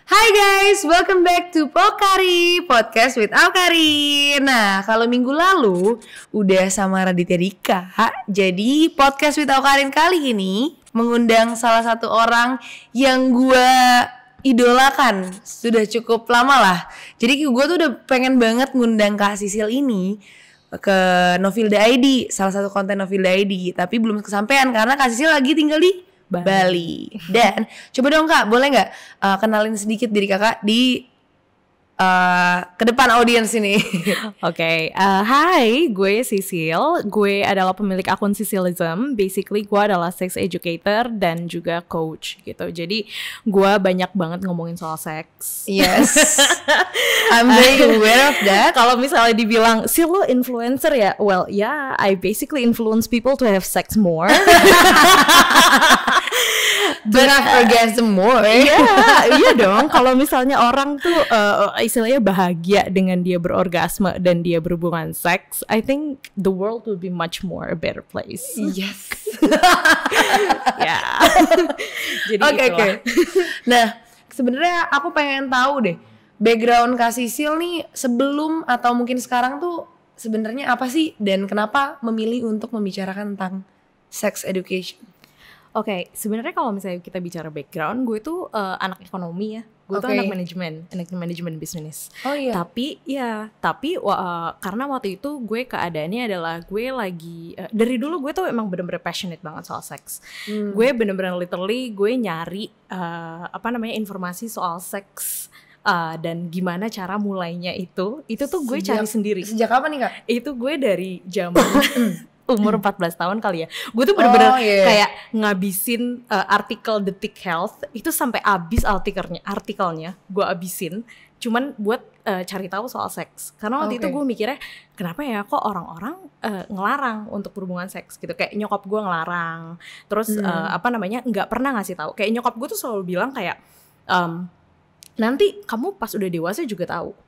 Hai guys, welcome back to Pokari, podcast with Awkari. Nah, kalau minggu lalu udah sama Raditya Dika, jadi podcast with Awkarin kali ini mengundang salah satu orang yang gue idolakan sudah cukup lama lah. Jadi gue tuh udah pengen banget ngundang Kak Sisil ini ke Novilda ID, salah satu konten Novilda ID, tapi belum kesampaian karena Kak Sisil lagi tinggal di Bali. Dan coba dong Kak, boleh nggak kenalin sedikit diri Kakak di ke depan audiens ini? Oke, hai, gue Sisil. Gue adalah pemilik akun Sisilism. Basically, gue adalah sex educator dan juga coach gitu. Jadi, gue banyak banget ngomongin soal seks. Yes, I'm very aware of that. Kalau misalnya dibilang, Sil lo influencer ya? Well, yeah, I basically influence people to have sex more. But have orgasm more. Iya dong. Kalau misalnya orang tuh istilahnya bahagia dengan dia berorgasme dan dia berhubungan seks, I think the world will be much more a better place. Yes. Ya. Jadi Oke. Nah, sebenarnya aku pengen tahu deh background Kak Sisil nih sebelum atau mungkin sekarang tuh sebenarnya apa sih dan kenapa memilih untuk membicarakan tentang sex education? Oke, sebenarnya kalau misalnya kita bicara background, gue tuh anak ekonomi ya. Gue tuh anak manajemen bisnis. Oh iya. Tapi karena waktu itu gue keadaannya adalah gue lagi dari dulu gue tuh emang bener-bener passionate banget soal seks. Gue bener-bener literally gue nyari informasi soal seks. Dan gimana cara mulainya itu tuh gue cari sendiri. Sejak kapan nih Kak? Itu gue dari zaman umur 14 tahun kali ya. Gue tuh bener-bener kayak ngabisin artikel Detik Health itu sampai habis artikelnya gue abisin cuman buat cari tahu soal seks. Karena waktu itu gue mikirnya kenapa ya kok orang-orang ngelarang untuk berhubungan seks gitu. Kayak nyokap gue ngelarang. Terus nggak pernah ngasih tahu. Kayak nyokap gue tuh selalu bilang kayak nanti kamu pas udah dewasa juga tahu.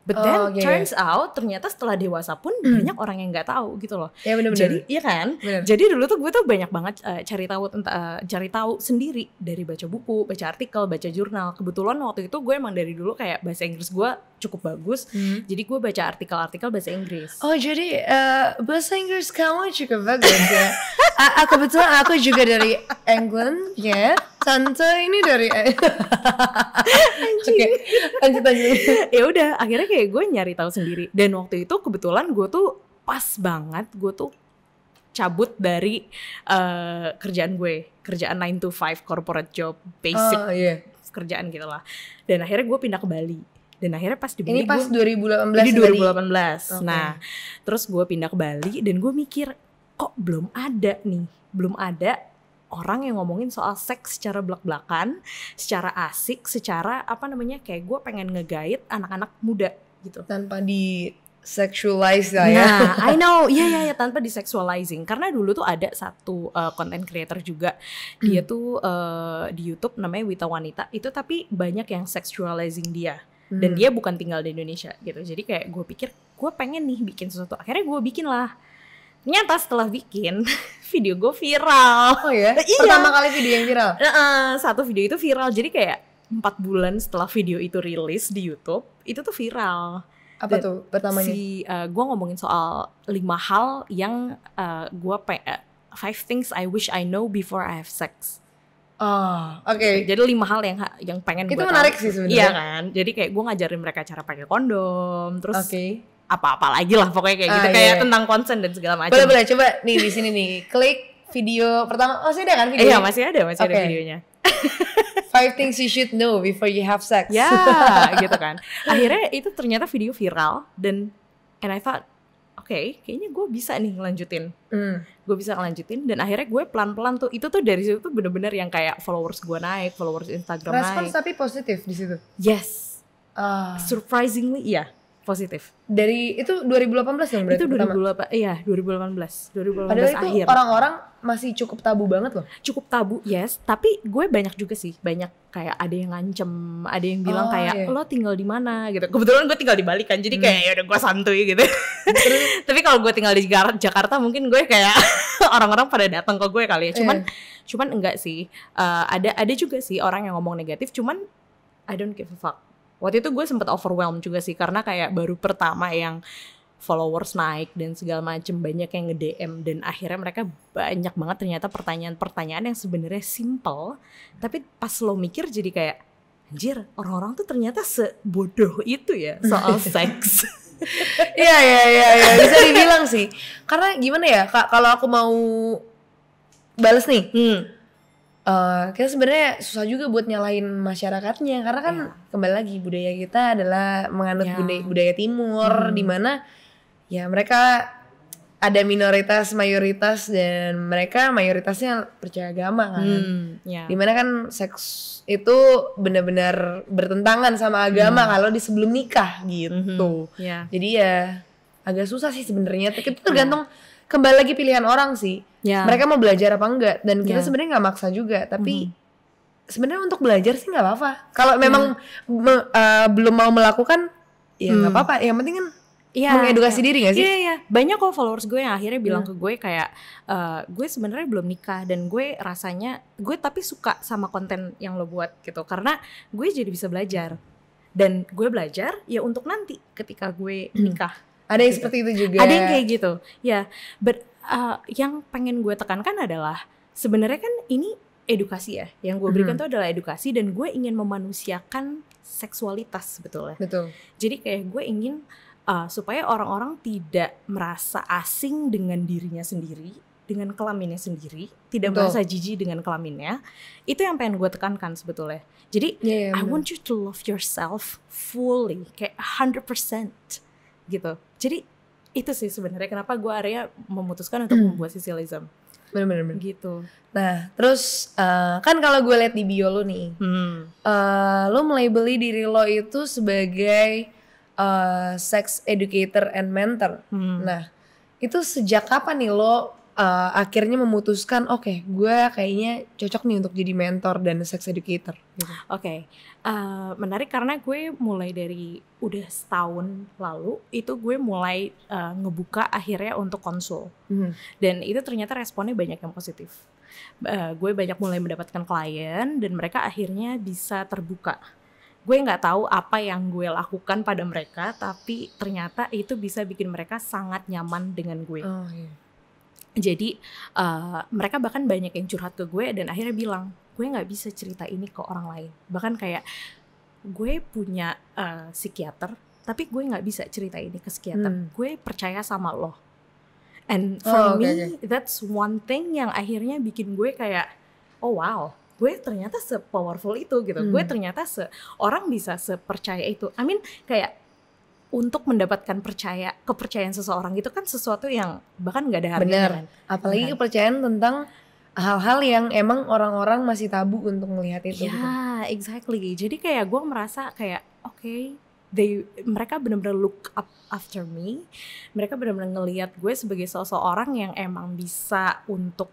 But then turns out ternyata setelah dewasa pun banyak orang yang nggak tahu gitu loh. Ya benar-benar. Jadi iya kan. Bener. Jadi dulu tuh gue tuh banyak banget cari tahu sendiri dari baca buku, baca artikel, baca jurnal. Kebetulan waktu itu gue emang dari dulu kayak bahasa Inggris gue cukup bagus. Jadi gue baca artikel-artikel bahasa Inggris. Oh jadi bahasa Inggris kamu cukup bagus ya. Kebetulan aku juga dari England ya. Tante ini dari Oke, lanjut. Ya udah, akhirnya kayak gue nyari tahu sendiri. Dan waktu itu kebetulan gue tuh pas banget, gue tuh cabut dari kerjaan 9 to 5 corporate job, basic kerjaan gitu lah. Dan akhirnya gue pindah ke Bali. Dan akhirnya pas di Bali ini pas 2018. Ini 2018. Nah, terus gue pindah ke Bali dan gue mikir kok belum ada orang yang ngomongin soal seks secara belak-belakan, secara asik, secara kayak gue pengen nge-guide anak-anak muda gitu. Tanpa di sexualize lah ya. Nah, I know, iya tanpa di sexualizing. Karena dulu tuh ada satu content creator juga, dia tuh di YouTube namanya Wita Wanita. Itu tapi banyak yang sexualizing dia. Dan dia bukan tinggal di Indonesia gitu. Jadi kayak gue pikir, gue pengen nih bikin sesuatu. Akhirnya gue bikin lah. Ternyata setelah bikin video gue viral. Oh ya? Iya. Pertama kali video yang viral? Satu video itu viral. Jadi kayak 4 bulan setelah video itu rilis di YouTube, itu tuh viral. Apa tuh pertamanya? Gue ngomongin soal 5 hal yang 5 things I wish I know before I have sex. Oh, oke. Jadi 5 hal yang pengen gue tahu. Itu menarik sih sebenarnya. Iya kan? Jadi kayak gue ngajarin mereka cara pakai kondom, terus apa-apa lagi lah pokoknya kayak gitu, kayak tentang konsen dan segala macam. Boleh coba nih di sini nih, klik video pertama. Masih ada kan video? Iya, masih ada videonya. 5 things you should know before you have sex. Ya, gitu kan. Akhirnya itu ternyata video viral and I thought, kayaknya gue bisa nih ngelanjutin. Gue bisa ngelanjutin dan akhirnya gue pelan-pelan tuh, itu tuh dari situ tuh bener-bener yang kayak followers gue naik, followers Instagram Respons naik. Tapi positif di situ? Yes. Surprisingly iya. Positif. Dari itu 2018 dong berarti? Itu 2018 Padahal itu akhir. Orang-orang masih cukup tabu banget loh. Cukup tabu, yes. Tapi gue banyak juga sih, banyak kayak ada yang ngancem, ada yang bilang lo tinggal di mana gitu. Kebetulan gue tinggal di Bali kan, jadi kayak ya udah gue santuy gitu. Tapi kalau gue tinggal di Jakarta mungkin gue kayak orang-orang pada datang ke gue kali ya. Cuman enggak sih. Ada juga sih orang yang ngomong negatif, cuman I don't give a fuck. Waktu itu gue sempet overwhelmed juga sih, karena kayak baru pertama yang followers naik dan segala macem, banyak yang nge-DM, dan akhirnya mereka banyak banget ternyata pertanyaan-pertanyaan yang sebenarnya simple, tapi pas lo mikir jadi kayak, anjir, orang-orang tuh ternyata sebodoh itu ya soal seks. Iya, bisa dibilang sih. Karena gimana ya, kalau aku mau bales nih, kita sebenarnya susah juga buat nyalahin masyarakatnya, karena kan kembali lagi budaya kita adalah menganut budaya timur, di mana ya mereka ada minoritas mayoritas, dan mereka mayoritasnya percaya agama kan, dimana kan seks itu benar-benar bertentangan sama agama kalau di sebelum nikah gitu. Jadi ya agak susah sih sebenarnya, itu tergantung kembali lagi pilihan orang sih. Mereka mau belajar apa enggak, dan kita sebenarnya nggak maksa juga, tapi sebenarnya untuk belajar sih nggak apa-apa. Kalau memang belum mau melakukan, ya nggak apa-apa. Yang penting kan mengedukasi diri gak sih? Iya. Banyak kok followers gue yang akhirnya bilang ke gue kayak, gue sebenarnya belum nikah dan gue rasanya gue tapi suka sama konten yang lo buat gitu, karena gue jadi bisa belajar, dan gue belajar ya untuk nanti ketika gue nikah. Ada yang gitu. Seperti itu juga. Ada yang kayak gitu. Ya, yang pengen gue tekankan adalah sebenarnya kan ini edukasi ya. Yang gue berikan tuh adalah edukasi, dan gue ingin memanusiakan seksualitas sebetulnya. Betul. Jadi kayak gue ingin supaya orang-orang tidak merasa asing dengan dirinya sendiri, dengan kelaminnya sendiri, tidak merasa jijik dengan kelaminnya. Itu yang pengen gue tekankan sebetulnya. Jadi I want you to love yourself fully, kayak 100% gitu. Jadi itu sih sebenarnya kenapa gue akhirnya memutuskan untuk membuat Sicilism. Bener-bener gitu. Nah terus kan kalau gue liat di bio lo nih, lo melabeli diri lo itu sebagai sex educator and mentor. Nah itu sejak kapan nih lo akhirnya memutuskan oke, gue kayaknya cocok nih untuk jadi mentor dan sex educator gitu. Oke. Menarik karena gue mulai dari udah setahun lalu itu gue mulai ngebuka akhirnya untuk konsul, dan itu ternyata responnya banyak yang positif. Gue banyak mulai mendapatkan klien dan mereka akhirnya bisa terbuka. Gue nggak tahu apa yang gue lakukan pada mereka, tapi ternyata itu bisa bikin mereka sangat nyaman dengan gue. Jadi mereka bahkan banyak yang curhat ke gue dan akhirnya bilang, gue nggak bisa cerita ini ke orang lain. Bahkan kayak gue punya psikiater, tapi gue nggak bisa cerita ini ke psikiater. Gue percaya sama lo. And for me, that's one thing yang akhirnya bikin gue kayak, oh wow, gue ternyata se-powerful itu gitu. Gue ternyata orang bisa sepercaya itu. I mean kayak untuk mendapatkan kepercayaan seseorang itu kan sesuatu yang bahkan nggak ada harganya. Kan? Apalagi kepercayaan tentang hal-hal yang emang orang-orang masih tabu untuk melihat itu. Ya, exactly. Jadi kayak gue merasa kayak mereka benar-benar look up after me. Mereka benar-benar ngelihat gue sebagai seseorang yang emang bisa untuk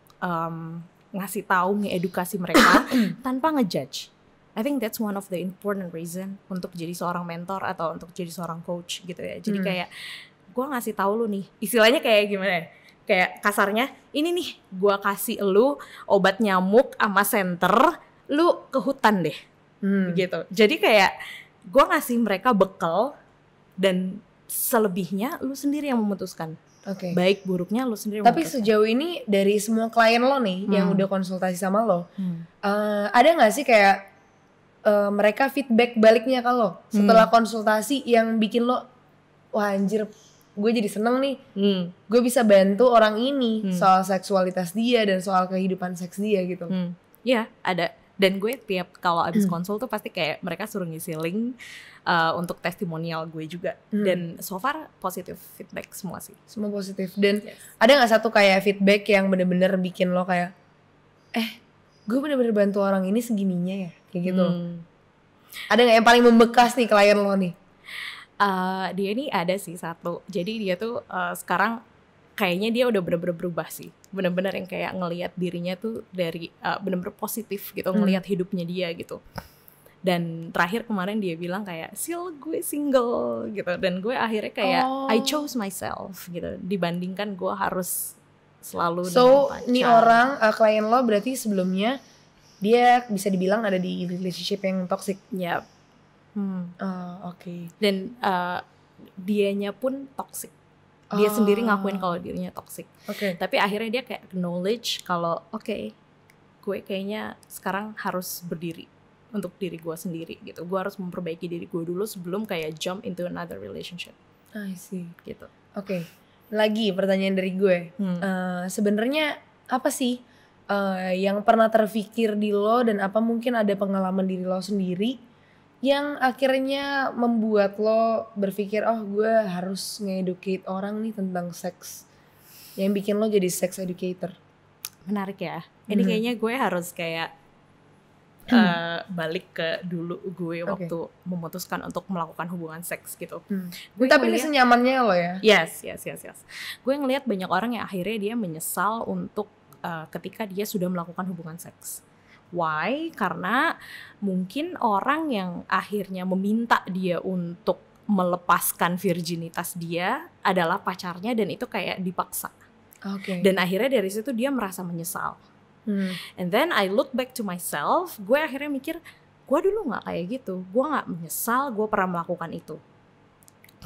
ngasih tahu, ngedukasi mereka tanpa ngejudge. I think that's one of the important reason untuk jadi seorang mentor atau untuk jadi seorang coach gitu ya. Jadi kayak gue ngasih tahu lu nih, istilahnya kayak gimana ya? Kayak kasarnya, ini nih gue kasih lu obat nyamuk sama senter, lu ke hutan deh, gitu. Jadi kayak gue ngasih mereka bekal dan selebihnya lu sendiri yang memutuskan. Baik buruknya lu sendiri. Tapi sejauh ini dari semua klien lo nih yang udah konsultasi sama lo, ada nggak sih kayak mereka feedback baliknya ke lo setelah konsultasi yang bikin lo, wah anjir, gue jadi seneng nih, gue bisa bantu orang ini soal seksualitas dia dan soal kehidupan seks dia gitu. Iya ada. Dan gue tiap kalau abis konsul tuh pasti kayak mereka suruh ngisi link untuk testimonial gue juga. Dan so far positif feedback semua sih. Semua positif. Dan ada gak satu kayak feedback yang bener-bener bikin lo kayak, gue bener-bener bantu orang ini segininya ya, kayak gitu. Ada gak yang paling membekas nih klien lo nih? Dia ini ada sih satu. Jadi dia tuh sekarang kayaknya dia udah bener-bener berubah sih. Bener-bener yang kayak ngelihat dirinya tuh dari bener-bener positif gitu, ngelihat hidupnya dia gitu. Dan terakhir kemarin dia bilang kayak, Sil gue single gitu. Dan gue akhirnya kayak I chose myself gitu, dibandingkan gue harus selalu so ini orang klien lo berarti sebelumnya dia bisa dibilang ada di relationship yang toxic. Oke. Dan dianya pun toxic. Dia sendiri ngakuin kalau dirinya toxic. Tapi akhirnya dia kayak acknowledge kalau gue kayaknya sekarang harus berdiri untuk diri gue sendiri gitu. Gue harus memperbaiki diri gue dulu sebelum kayak jump into another relationship. I see. Gitu. Lagi pertanyaan dari gue. Sebenarnya apa sih yang pernah terfikir di lo, dan apa mungkin ada pengalaman diri lo sendiri yang akhirnya membuat lo berpikir, gue harus nge-educate orang nih tentang seks, yang bikin lo jadi sex educator? Menarik ya. Ini kayaknya gue harus kayak balik ke dulu gue waktu memutuskan untuk melakukan hubungan seks gitu. Tapi ini senyamannya lo ya? Yes. Gue ngelihat banyak orang yang akhirnya dia menyesal untuk ketika dia sudah melakukan hubungan seks. Why? Karena mungkin orang yang akhirnya meminta dia untuk melepaskan virginitas dia adalah pacarnya, dan itu kayak dipaksa. Dan akhirnya dari situ dia merasa menyesal. And then I look back to myself, gue akhirnya mikir, gue dulu gak kayak gitu. Gue gak menyesal gue pernah melakukan itu.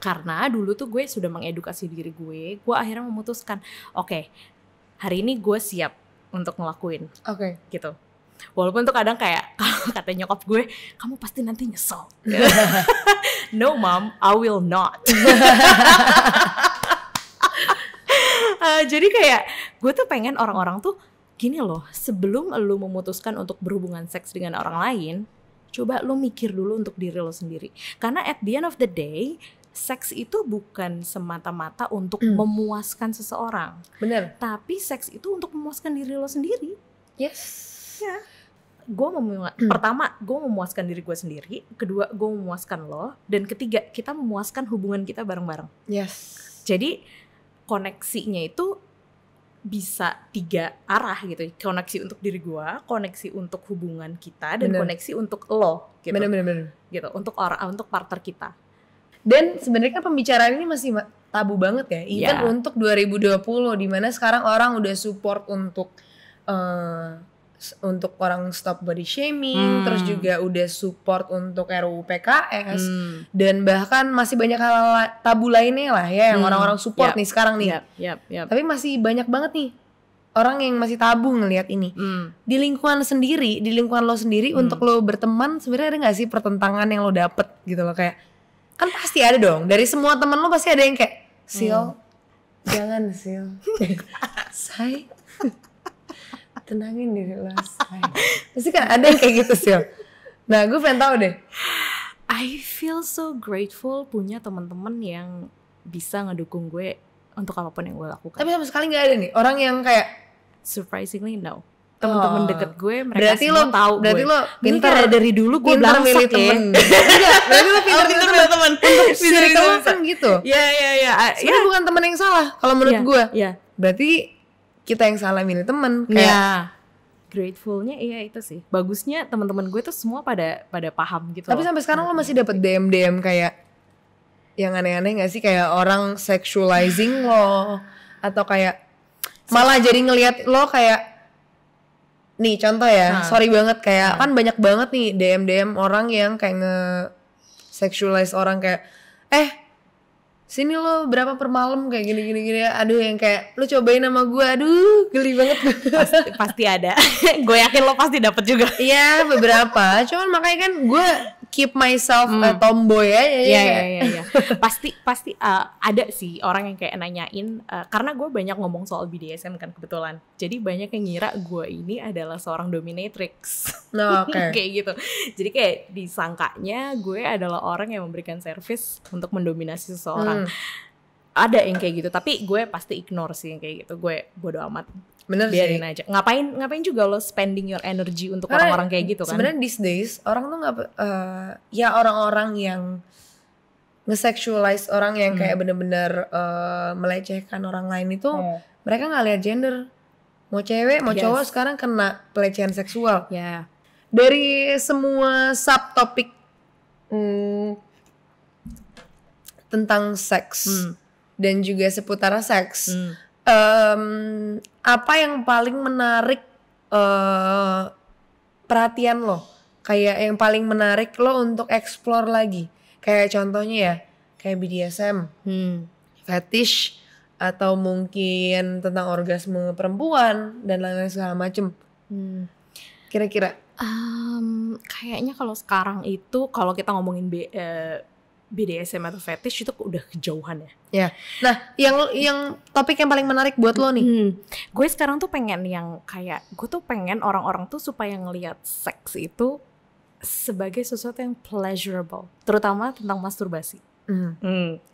Karena dulu tuh gue sudah mengedukasi diri gue akhirnya memutuskan, hari ini gue siap untuk ngelakuin. Gitu. Walaupun tuh kadang kayak kalau kata nyokap gue, kamu pasti nanti nyesel. No mom, I will not. Jadi kayak gue tuh pengen orang-orang tuh gini loh, sebelum lu memutuskan untuk berhubungan seks dengan orang lain, coba lu mikir dulu untuk diri lo sendiri. Karena at the end of the day, seks itu bukan semata-mata untuk memuaskan seseorang. Bener. Tapi seks itu untuk memuaskan diri lo sendiri. Yes. Ya. Pertama, gue memuaskan diri gue sendiri. Kedua, gue memuaskan lo. Dan ketiga, kita memuaskan hubungan kita bareng-bareng. Yes. Jadi koneksinya itu bisa 3 arah gitu. Koneksi untuk diri gue, koneksi untuk hubungan kita, dan koneksi untuk lo. Gitu. Bener. Gitu. Untuk partner kita. Dan sebenarnya kan pembicaraan ini masih tabu banget ya. Even untuk 2020, dimana sekarang orang udah support untuk orang stop body shaming, terus juga udah support untuk RUU PKS, dan bahkan masih banyak hal tabu lainnya lah ya yang orang-orang support nih sekarang nih. Tapi masih banyak banget nih orang yang masih tabu ngelihat ini. Di lingkungan lo sendiri untuk lo berteman, sebenarnya ada nggak sih pertentangan yang lo dapet gitu loh, kayak kan pasti ada dong, dari semua teman lo pasti ada yang kayak Sil, jangan Sil, say, tenangin diri lo, say. Pasti kan ada yang kayak gitu Sil. Nah gue pengen tahu deh. I feel so grateful punya teman-teman yang bisa ngedukung gue untuk apapun yang gue lakukan. Tapi sama sekali nggak ada nih orang yang kayak, surprisingly no. Teman-teman deket gue mereka berarti semua tahu gue. Berarti lo pintar dari dulu gue pintar milih temen. Enggak, berarti lo pintar milih temen. Untuk circle kan gitu. Iya. Sebenarnya bukan temen yang salah kalau menurut gue. Iya. Berarti kita yang salah milih temen. Kayak gratefulnya itu sih. Bagusnya teman-teman gue tuh semua pada paham gitu. Tapi sampai sekarang lo masih dapet DM kayak yang aneh-aneh nggak sih, kayak orang sexualizing lo, atau kayak malah jadi ngelihat lo kayak, nih contoh ya, sorry banget, kayak kan banyak banget nih DM orang yang kayak nge-sexualize orang, kayak sini lo berapa per malam kayak gini, aduh yang kayak lo cobain sama gue, aduh geli banget. Pasti ada. Gue yakin lo pasti dapet juga. Iya beberapa, cuman makanya kan gue keep myself tomboy aja. Iya. Pasti ada sih orang yang kayak nanyain, karena gue banyak ngomong soal BDSM kan kebetulan. Jadi banyak yang ngira gue ini adalah seorang dominatrix. Kayak gitu. Jadi kayak disangkanya gue adalah orang yang memberikan service untuk mendominasi seseorang. Ada yang kayak gitu, tapi gue pasti ignore sih yang kayak gitu. Gue bodo amat. Bener biarin sih. Aja. Ngapain juga lo spending your energy untuk orang-orang kayak gitu kan? Sebenarnya these days orang tuh nggak, ya orang-orang yang nge-sexualize orang yang kayak bener-bener melecehkan orang lain itu, mereka nggak lihat gender, mau cewek mau cowok sekarang kena pelecehan seksual. Dari semua subtopik tentang seks dan juga seputar seks. Apa yang paling menarik perhatian lo kayak yang paling menarik lo untuk explore lagi? Kayak contohnya ya, kayak BDSM, fetish, atau mungkin tentang orgasme perempuan dan lain-lain segala macem. Kira-kira? Kayaknya kalau sekarang itu kalau kita ngomongin BDSM atau fetish itu udah kejauhan ya. Ya. Nah, yang topik yang paling menarik buat lo nih. Gue sekarang tuh pengen yang kayak gue tuh pengen orang-orang tuh supaya ngelihat seks itu sebagai sesuatu yang pleasurable, terutama tentang masturbasi.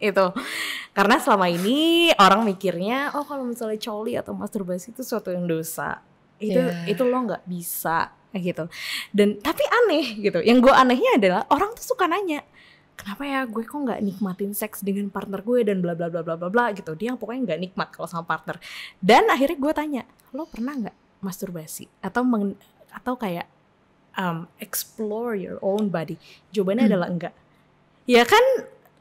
Itu karena selama ini orang mikirnya kalau misalnya coli atau masturbasi itu sesuatu yang dosa, itu lo nggak bisa gitu. Dan tapi aneh gitu, yang gue anehnya adalah orang tuh suka nanya, kenapa ya gue kok nggak nikmatin seks dengan partner gue dan bla bla bla bla bla bla gitu. Dia yang pokoknya nggak nikmat kalau sama partner. Dan akhirnya gue tanya, lo pernah nggak masturbasi atau kayak explore your own body? Jawabannya adalah enggak. Ya kan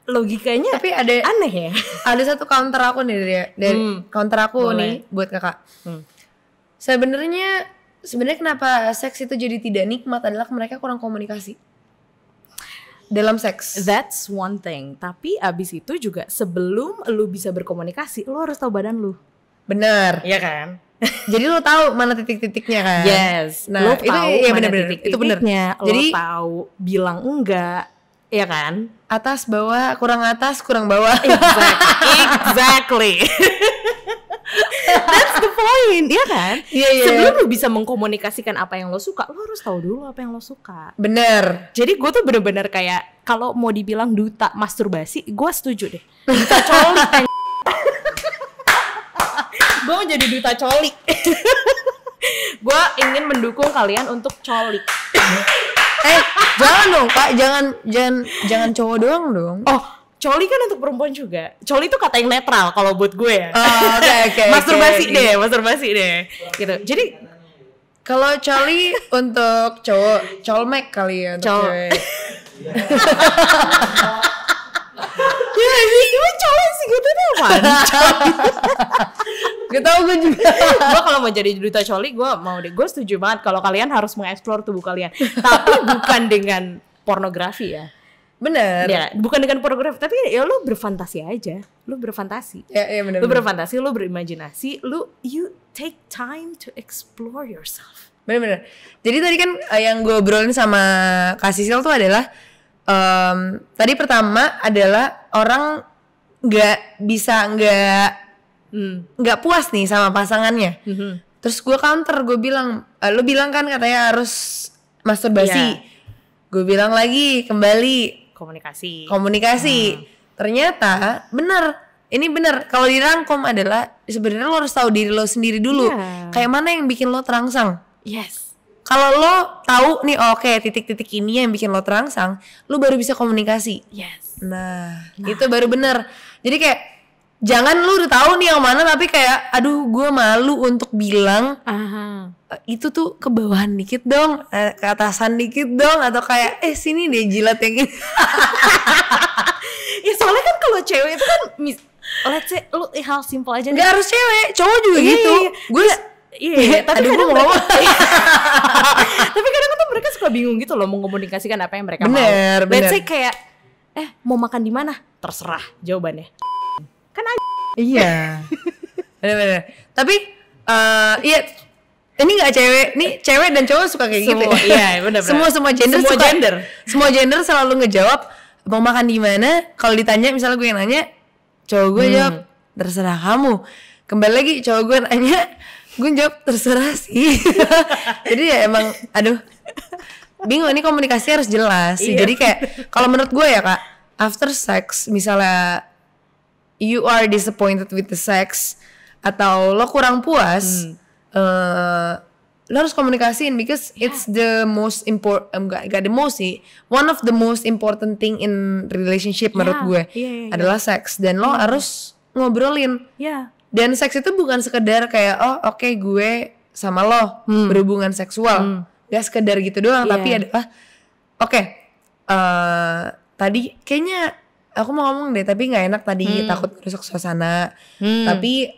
logikanya tapi ada aneh ya. Ada satu counter aku nih dari counter aku nih buat kakak. Sebenarnya kenapa seks itu jadi tidak nikmat adalah mereka kurang komunikasi dalam seks. That's one thing. Tapi abis itu juga sebelum lu bisa berkomunikasi, lu harus tahu badan lu. Bener. Iya kan? Jadi lo tahu mana titik-titiknya kan? Yes. Nah, lo itu tahu ya mana bener-bener. Itu bener. Jadi lo tahu bilang enggak, ya kan? Atas bawah, kurang atas, kurang bawah. Exactly. That's the point, ya kan? Yeah. Sebelum lo bisa mengkomunikasikan apa yang lo suka, lo harus tahu dulu apa yang lo suka. Bener. Jadi gue tuh bener-bener kayak kalau mau dibilang duta masturbasi, gue setuju deh. Duta coli. Gue mau jadi duta coli. Gue ingin mendukung kalian untuk coli. Jangan dong Pak, jangan cowok doang dong. Oh, coli kan untuk perempuan juga. Coli itu kata yang netral kalau buat gue ya. Oke. Masturbasi deh. Gitu. Jadi kalau coli untuk cowok, colmek kali ya untuk cewek. Ya sih, gue coli sih gitu deh apaan. Gak tau gue juga. Gue kalau mau jadi duta coli, gue mau deh. Gue setuju banget kalau kalian harus mengeksplor tubuh kalian. Tapi bukan dengan pornografi ya. Bener. Ya, bukan dengan pornografi, tapi ya lu berfantasi aja. Lu berfantasi. Ya bener. Lu berfantasi, lu berimajinasi, you take time to explore yourself. Bener. Jadi tadi kan yang gue obrolin sama Kak Sisil tuh adalah tadi pertama adalah orang nggak puas nih sama pasangannya. Terus gue counter, gue bilang, lo bilang kan katanya harus masturbasi. Gue bilang lagi kembali komunikasi. Ternyata ini bener. Kalau dirangkum adalah sebenarnya lo harus tahu diri lo sendiri dulu. Kayak mana yang bikin lo terangsang. Yes. Kalau lo tahu nih, titik-titik ini yang bikin lo terangsang, lo baru bisa komunikasi. Yes. Nah, itu baru bener. Jadi kayak jangan lu udah tahu nih yang mana tapi kayak aduh gue malu untuk bilang itu tuh ke bawahan dikit dong, ke atasan dikit dong, atau kayak sini deh jilat yang gini. Ya soalnya kan kalau cewek itu kan let's say lu hal simple aja. Gak harus cewek, cowok juga gitu. Gue tapi kadang tapi kadang-kadang mereka suka bingung gitu loh mengomunikasikan apa yang mereka mau. Let's say kayak mau makan di mana? Terserah jawabannya. Kan aja. Iya. Bener. Tapi ini nggak cewek, nih cewek dan cowok suka kayak gitu. Iya, benar. Semua gender selalu ngejawab mau makan di mana. Kalau ditanya, misalnya gue yang nanya, cowok gue jawab terserah kamu. Kembali lagi cowok gue nanya, gue jawab terserah sih. Jadi ya emang, bingung. Ini komunikasi harus jelas sih. Jadi kayak kalau menurut gue ya Kak, after sex misalnya you are disappointed with the sex atau lo kurang puas, lo harus komunikasiin because it's the most important, gak the most sih, one of the most important thing in relationship menurut gue adalah seks, dan lo harus ngobrolin. Dan seks itu bukan sekedar kayak oke, gue sama lo berhubungan seksual, gak sekedar gitu doang, tapi adalah tadi kayaknya aku mau ngomong deh tapi nggak enak tadi, takut rusak suasana. Tapi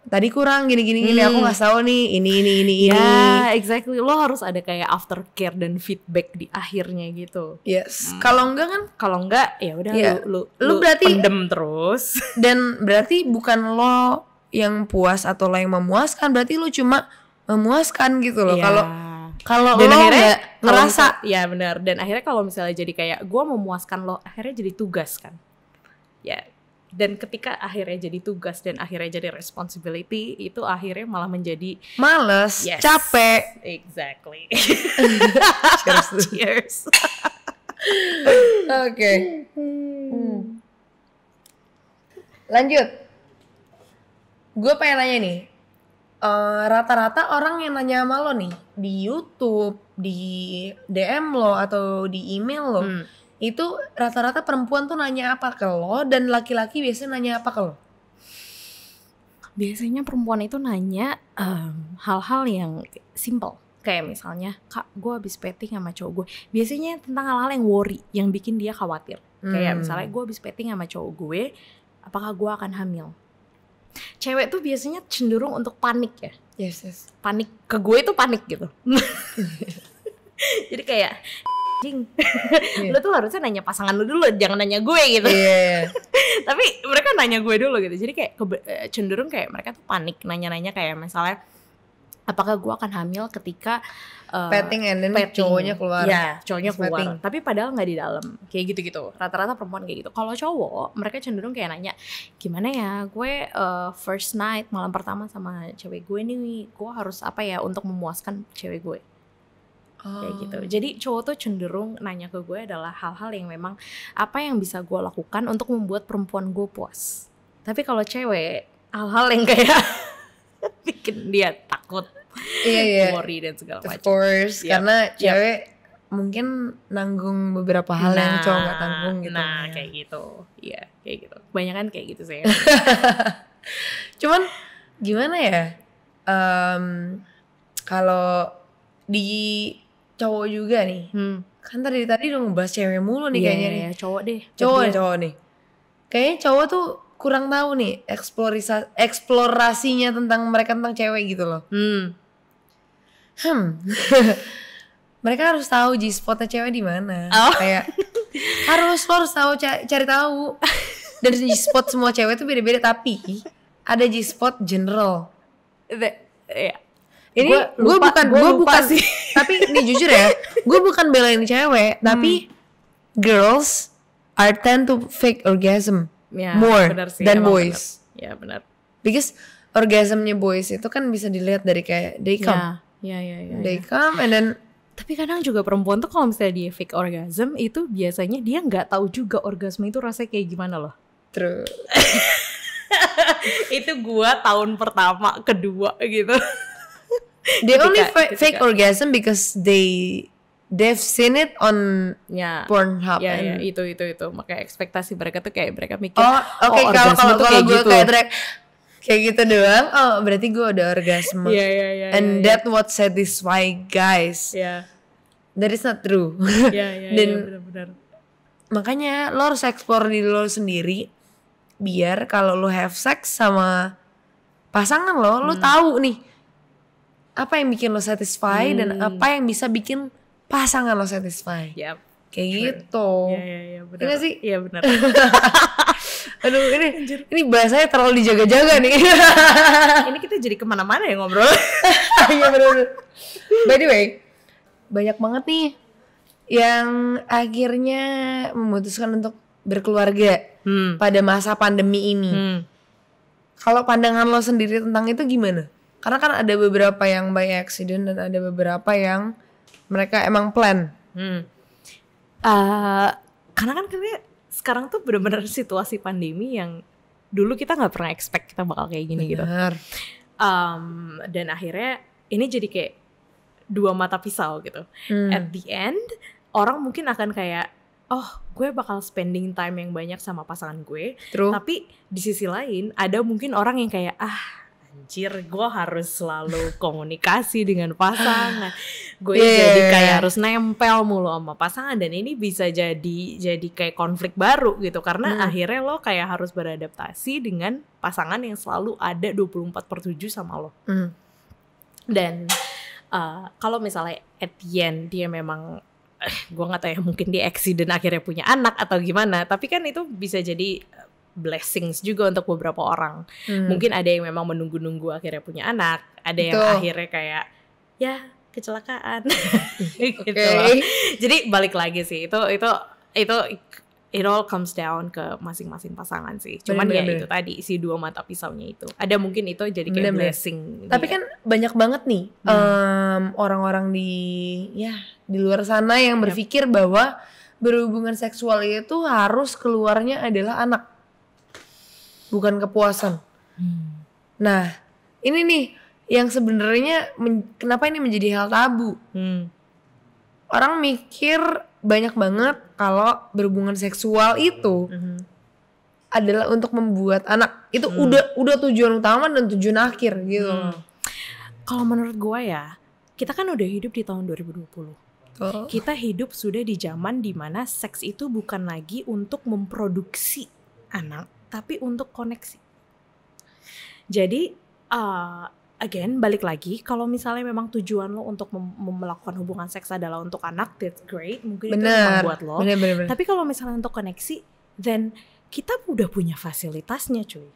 tadi kurang gini aku nggak tahu nih ini. Ya, exactly. Lo harus ada kayak aftercare dan feedback di akhirnya gitu. Yes. Kalau enggak kan? Kalau enggak ya udah lu berarti pendem terus. Dan berarti bukan lo yang puas atau lo yang memuaskan, berarti lo cuma memuaskan gitu loh. Kalau lo nggak ngerasa, ya benar. Dan akhirnya kalau misalnya jadi kayak gue memuaskan lo, akhirnya jadi tugas kan. Ya. Dan ketika akhirnya jadi tugas dan akhirnya jadi responsibility, itu akhirnya malah menjadi males, capek. Exactly. Cheers. Oke. Lanjut. Gue pengen nanya nih. Rata-rata orang yang nanya sama lo nih di YouTube, di DM lo atau di email lo, itu rata-rata perempuan tuh nanya apa ke lo dan laki-laki biasanya nanya apa ke lo? Biasanya perempuan itu nanya hal-hal yang simple, kayak misalnya, Kak, gue habis petting sama cowok gue. Biasanya tentang hal-hal yang worry, yang bikin dia khawatir. Kayak misalnya gue habis petting sama cowok gue, apakah gue akan hamil? Cewek tuh biasanya cenderung untuk panik ya. Yes. Panik, ke gue itu panik gitu. Jadi kayak lo tuh harusnya nanya pasangan lo dulu, jangan nanya gue gitu. Tapi mereka nanya gue dulu gitu. Jadi kayak cenderung kayak mereka tuh panik nanya-nanya kayak misalnya, apakah gue akan hamil ketika petting and then cowoknya keluar. Ya, cowoknya keluar. Tapi padahal nggak di dalam. Kayak gitu-gitu. Rata-rata perempuan kayak gitu. Kalau cowok, mereka cenderung kayak nanya, gimana ya, gue first night, malam pertama sama cewek gue nih, gue harus apa ya untuk memuaskan cewek gue. Kayak gitu. Jadi cowok tuh cenderung nanya ke gue adalah hal-hal yang memang apa yang bisa gue lakukan untuk membuat perempuan gue puas. Tapi kalau cewek, hal-hal yang kayak bikin dia takut, worry dan segala macam. Of course, karena cewek mungkin nanggung beberapa hal yang cowok nggak tanggung gitu. Nah, kayak gitu. Iya, kayak gitu. Kebanyakan kayak gitu sih. Cuman gimana ya? Kalau di cowok juga nih, kan tadi udah ngebahas cewek mulu nih kayaknya nih. Cowok deh. Cowok nih. Kayaknya cowok tuh kurang tahu nih eksplorasinya tentang mereka tentang cewek gitu loh. Mereka harus tahu G-spotnya cewek di mana. Kayak lo harus tahu cari tahu. Dan G-spot semua cewek tuh beda-beda, tapi ada G-spot general. Ini gue bukan sih. Tapi ini jujur ya, gue bukan belain cewek, tapi girls are tend to fake orgasm more than boys. Ya benar. Because orgasmnya boys itu kan bisa dilihat dari kayak they come. They come and then. Tapi kadang juga perempuan tuh kalau misalnya dia fake orgasm itu biasanya dia nggak tahu juga orgasme itu rasanya kayak gimana loh. True. Itu gua tahun pertama, kedua gitu. They only fake orgasm because they've seen it on Pornhub. Ya, itu. Makanya ekspektasi mereka tuh kayak mereka mikir, kalau gue kayak gitu doang, berarti gue udah orgasme. And that what satisfy guys. That is not true. Dan benar. makanya lo harus explore diri lo sendiri, biar kalau lo have sex sama pasangan lo tahu nih apa yang bikin lo satisfy dan apa yang bisa bikin pasangan lo satisfy. Kayak gitu. Iya benar. Iya sih? Iya benar. Aduh ini bahasanya terlalu dijaga-jaga nih. Ini kita jadi kemana-mana ya ngobrol. Iya benar. By the way, banyak banget nih yang akhirnya memutuskan untuk berkeluarga pada masa pandemi ini. Kalau pandangan lo sendiri tentang itu gimana? Karena kan ada beberapa yang by accident dan ada beberapa yang mereka emang plan. Karena kan sekarang tuh benar-benar situasi pandemi yang dulu kita nggak pernah expect kita bakal kayak gini gitu. Dan akhirnya ini jadi kayak dua mata pisau gitu. At the end orang mungkin akan kayak, oh gue bakal spending time yang banyak sama pasangan gue. True. Tapi di sisi lain ada mungkin orang yang kayak anjir gue harus selalu komunikasi dengan pasangan, gue jadi kayak harus nempel mulu sama pasangan, dan ini bisa jadi kayak konflik baru gitu karena akhirnya lo kayak harus beradaptasi dengan pasangan yang selalu ada 24/7 sama lo. Dan kalau misalnya at the end dia memang gue nggak tahu ya, mungkin dia accident akhirnya punya anak atau gimana, tapi kan itu bisa jadi blessings juga untuk beberapa orang. Mungkin ada yang memang menunggu-nunggu akhirnya punya anak, ada yang akhirnya kayak ya kecelakaan gitu loh. Jadi balik lagi sih, itu it all comes down ke masing-masing pasangan sih. Cuman itu tadi si dua mata pisaunya itu. Ada mungkin itu jadi kayak blessing. Tapi kan banyak banget nih orang-orang di luar sana yang berpikir bahwa berhubungan seksual itu harus keluarnya adalah anak, bukan kepuasan. Nah, ini nih yang sebenarnya kenapa ini menjadi hal tabu. Orang mikir banyak banget kalau berhubungan seksual itu adalah untuk membuat anak. Itu udah tujuan utama dan tujuan akhir gitu. Kalau menurut gue ya, kita kan udah hidup di tahun 2020. Kita hidup sudah di zaman dimana seks itu bukan lagi untuk memproduksi anak, tapi untuk koneksi. Jadi again balik lagi, kalau misalnya memang tujuan lo untuk melakukan hubungan seks adalah untuk anak, that's great, mungkin itu memang buat lo. Bener. Tapi kalau misalnya untuk koneksi, then kita udah punya fasilitasnya cuy.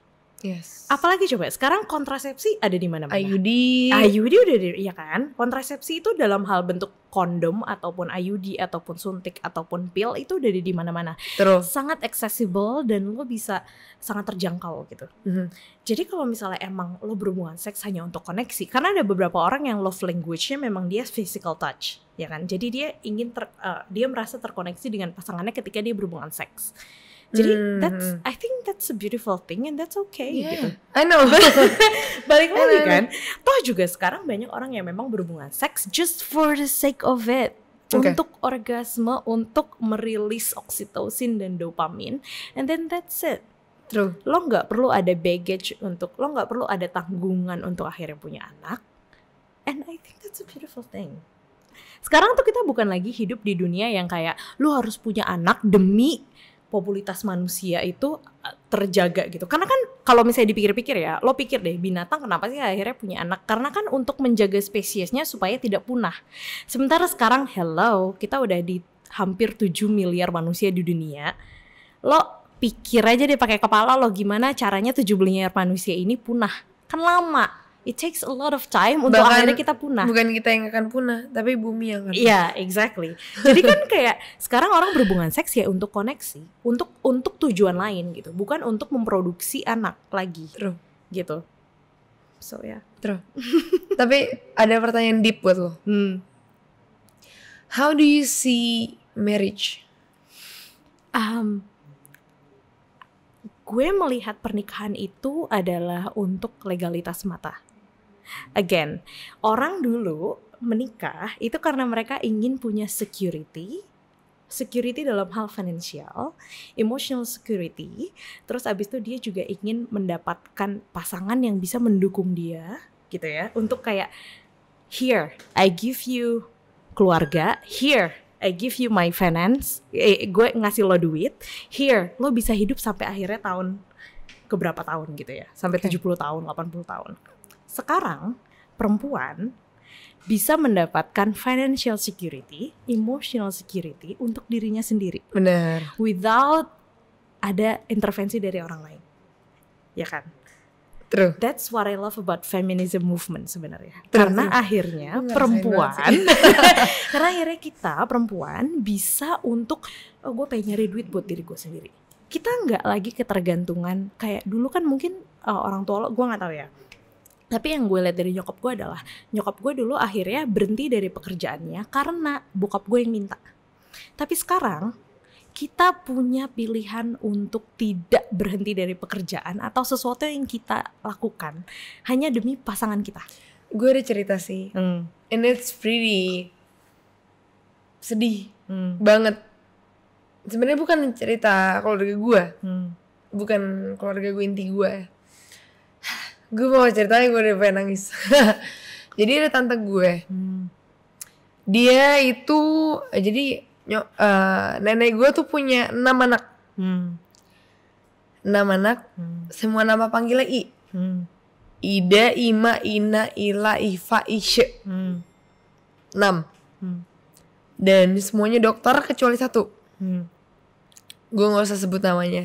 Yes. Apalagi coba sekarang kontrasepsi ada di mana-mana. IUD udah iya kan. Kontrasepsi itu dalam hal bentuk kondom ataupun IUD ataupun suntik ataupun pil itu udah di mana-mana. Terus sangat accessible dan lo bisa sangat terjangkau gitu. Jadi kalau misalnya emang lo berhubungan seks hanya untuk koneksi, karena ada beberapa orang yang love language-nya memang dia physical touch, ya kan. Jadi dia ingin dia merasa terkoneksi dengan pasangannya ketika dia berhubungan seks. Jadi I think that's a beautiful thing and that's okay gitu. I know. Balik lagi kan, toh juga sekarang banyak orang yang memang berhubungan seks just for the sake of it. Untuk orgasme, untuk merilis oksitosin dan dopamin, and then that's it. True. Lo nggak perlu ada baggage lo nggak perlu ada tanggungan untuk akhirnya punya anak, and I think that's a beautiful thing. Sekarang tuh kita bukan lagi hidup di dunia yang kayak lo harus punya anak demi popularitas manusia itu terjaga gitu. Karena kan kalau misalnya dipikir-pikir ya, lo pikir deh binatang kenapa sih akhirnya punya anak? Karena kan untuk menjaga spesiesnya supaya tidak punah. Sementara sekarang kita udah di hampir 7 miliar manusia di dunia. Lo pikir aja deh pakai kepala lo gimana caranya 7 miliar manusia ini punah. Kan lama. It takes a lot of time untuk akhirnya kita punah. Bukan kita yang akan punah, tapi bumi yang akan. Iya, exactly. Jadi kan kayak sekarang orang berhubungan seks ya untuk koneksi, untuk tujuan lain gitu, bukan untuk memproduksi anak lagi. True. Gitu. So ya. True. Tapi ada pertanyaan deep buat lo. How do you see marriage? Gue melihat pernikahan itu adalah untuk legalitas semata. Again, orang dulu menikah itu karena mereka ingin punya security dalam hal finansial, emotional security, terus abis itu dia juga ingin mendapatkan pasangan yang bisa mendukung dia, gitu ya, untuk kayak, here, I give you keluarga, here, I give you my finance, gue ngasih lo duit, here, lo bisa hidup sampai akhirnya keberapa tahun gitu ya, sampai 70 tahun, 80 tahun. Sekarang perempuan bisa mendapatkan financial security, emotional security untuk dirinya sendiri. Benar. Without ada intervensi dari orang lain. Ya kan? True. That's what I love about feminism movement sebenarnya. Karena akhirnya perempuan karena akhirnya kita perempuan bisa untuk gue pengen nyari duit buat diri gue sendiri. Kita nggak lagi ketergantungan kayak dulu kan mungkin orang tua lo, gue nggak tahu ya. Tapi yang gue lihat dari nyokap gue adalah nyokap gue dulu akhirnya berhenti dari pekerjaannya karena bokap gue yang minta. Tapi sekarang kita punya pilihan untuk tidak berhenti dari pekerjaan atau sesuatu yang kita lakukan hanya demi pasangan kita. Gue ada cerita sih, and it's pretty sedih banget. Sebenarnya bukan cerita keluarga gue, bukan keluarga gue inti gue. Gue mau ceritanya gue udah pengen nangis. Jadi ada tante gue. Dia itu jadi nenek gue tuh punya 6 anak. 6 anak. Semua nama panggilnya I. Ida, Ima, Ina, Ila, Iva, Isye. 6. Dan semuanya dokter kecuali 1. Gue gak usah sebut namanya.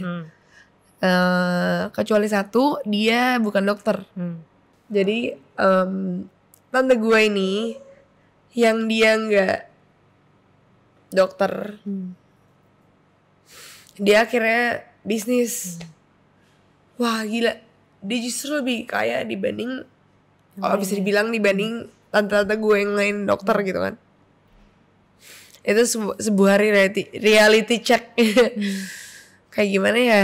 Kecuali 1, dia bukan dokter. Jadi tante gue ini yang dia gak dokter, dia akhirnya bisnis. Wah gila, dia justru lebih kaya dibanding, kalau bisa dibilang dibanding tante-tante gue yang lain dokter gitu kan. Itu sebuah reality check. Kayak gimana ya.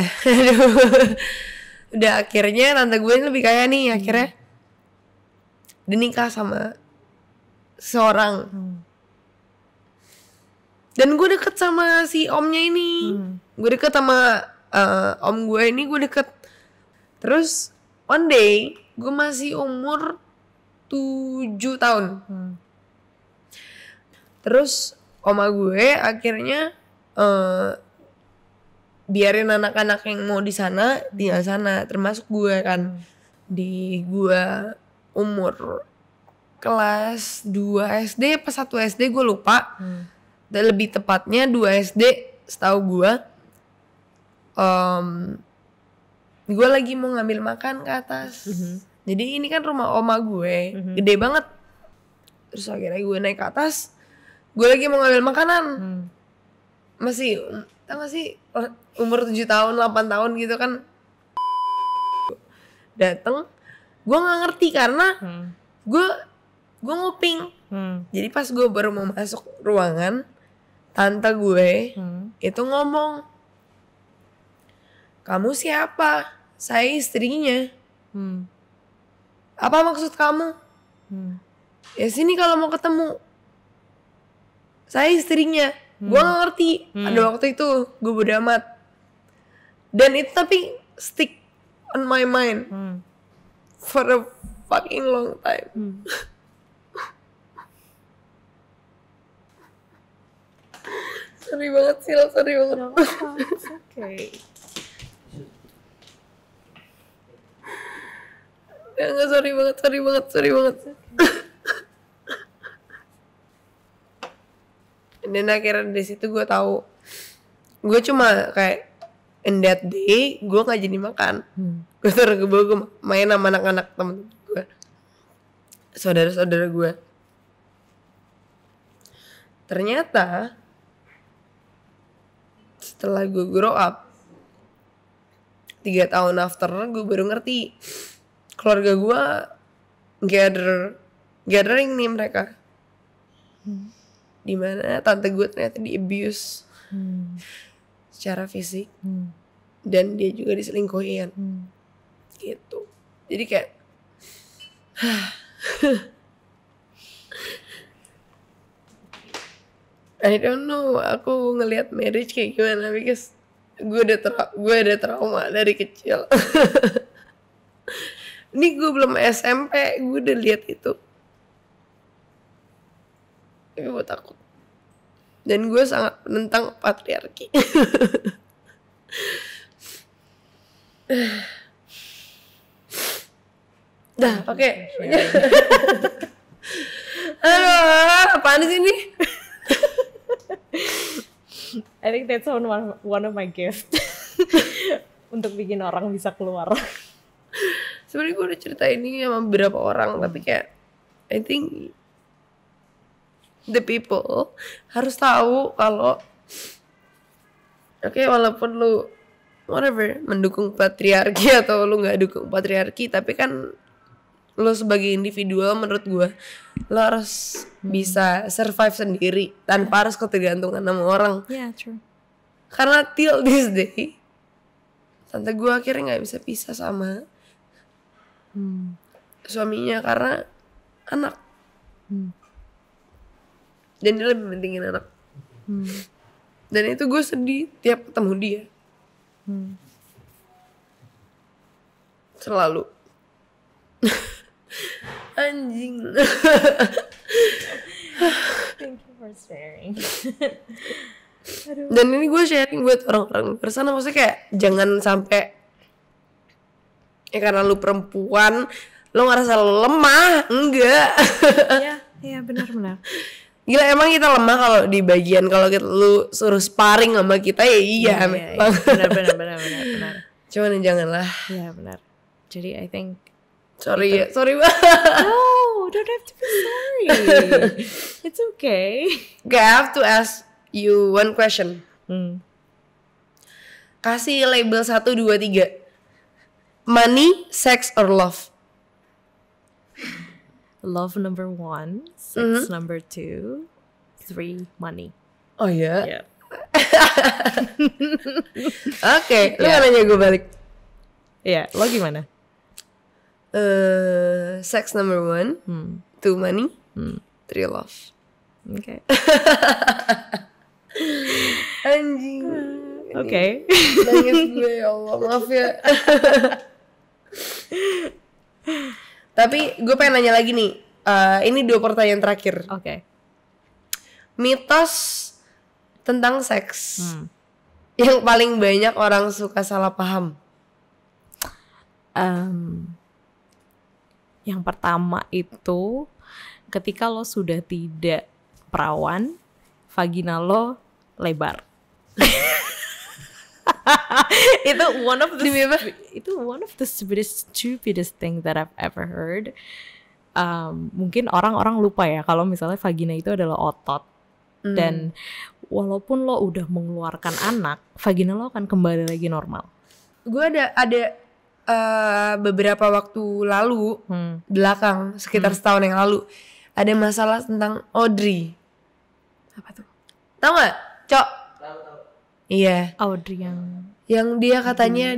Udah akhirnya tante gue lebih kaya nih. Akhirnya dia nikah sama seorang. Dan gue deket sama si omnya ini. Gue deket sama om gue ini, gue deket. Terus one day gue masih umur 7 tahun. Terus oma gue akhirnya biarin anak-anak yang mau di sana tinggal sana, termasuk gue kan. Di gue umur kelas 2 SD pas 1 SD gue lupa. Dan lebih tepatnya 2 SD setahu gue. Gue lagi mau ngambil makan ke atas. Jadi ini kan rumah oma gue, gede banget. Terus akhirnya gue naik ke atas. Gue lagi mau ngambil makanan. Masih, tau gak sih, umur 7 tahun, 8 tahun gitu kan. Dateng, gue gak ngerti karena gue nguping. Jadi pas gue baru mau masuk ruangan, tante gue itu ngomong, "Kamu siapa?" "Saya istrinya." "Apa maksud kamu?" "Ya sini kalau mau ketemu." "Saya istrinya." Gue gak ngerti. Ada waktu itu gue bodo amat. Dan itu tapi stick on my mind for a fucking long time. Sorry banget sih, sorry banget. No, it's okay. Enggak, sorry banget. Dan akhirnya dari situ gue tahu, gue cuma kayak in that day gue nggak jadi makan. Gue main sama anak-anak temen gue, saudara-saudara gue. Ternyata setelah gue grow up 3 tahun after, gue baru ngerti keluarga gue gathering nih mereka. Dimana tante gue ternyata di abuse secara fisik, dan dia juga diselingkuhin gitu. Jadi kayak I don't know aku ngelihat marriage kayak gimana, because gue ada trauma dari kecil. Ini gue belum SMP gue udah lihat itu. Tapi gue takut. Dan gue sangat menentang patriarki. Dah, oke. Aduh, apaan sih ini? I think that's one of my gifts. Untuk bikin orang bisa keluar. Sebenarnya gue udah cerita ini sama beberapa orang, tapi kayak I think the people harus tahu kalau walaupun lu whatever mendukung patriarki atau lu nggak dukung patriarki, tapi kan lu sebagai individual, menurut gue lu harus bisa survive sendiri tanpa harus ketergantungan sama orang. Yeah, true. Karena till this day tante gue akhirnya nggak bisa pisah sama suaminya karena anak. Dan dia lebih pentingin anak. Dan itu gue sedih tiap ketemu dia. Selalu. Anjing. Thank you for sharing. Dan ini gue sharing buat orang-orang di luar sana, maksudnya kayak jangan sampai ya karena lu perempuan lu ngerasa lu lemah, enggak. Iya benar-benar. Gila, emang kita lemah kalau di bagian kalau lu suruh sparring sama kita ya iya. Benar. Cuman janganlah. Iya benar. Jadi I think sorry banget. No, don't have to be sorry. It's okay. Okay, I have to ask you one question. Kasih label 1, 2, 3. Money, sex, or love? Love number 1, sex number 2, 3 money. Oh ya? Yeah. Oke, lu nanya gue balik. Iya, lo gimana? Sex number 1, 2 money, 3 love. Oke. Anjing. Oke. Nangis gue, ya Allah, maaf ya. Tapi gue pengen nanya lagi nih. Ini 2 pertanyaan terakhir. Oke. Mitos tentang seks yang paling banyak orang suka salah paham. Yang pertama itu ketika lo sudah tidak perawan, vagina lo lebar. Itu one of the stupidest thing that I've ever heard. Mungkin orang-orang lupa ya kalau misalnya vagina itu adalah otot. Dan walaupun lo udah mengeluarkan anak, vagina lo akan kembali lagi normal. Gue ada beberapa waktu lalu belakang sekitar setahun yang lalu ada masalah tentang Audrey. Apa tuh? Tahu nggak, Cok? Tahu. Iya. Audrey yang dia katanya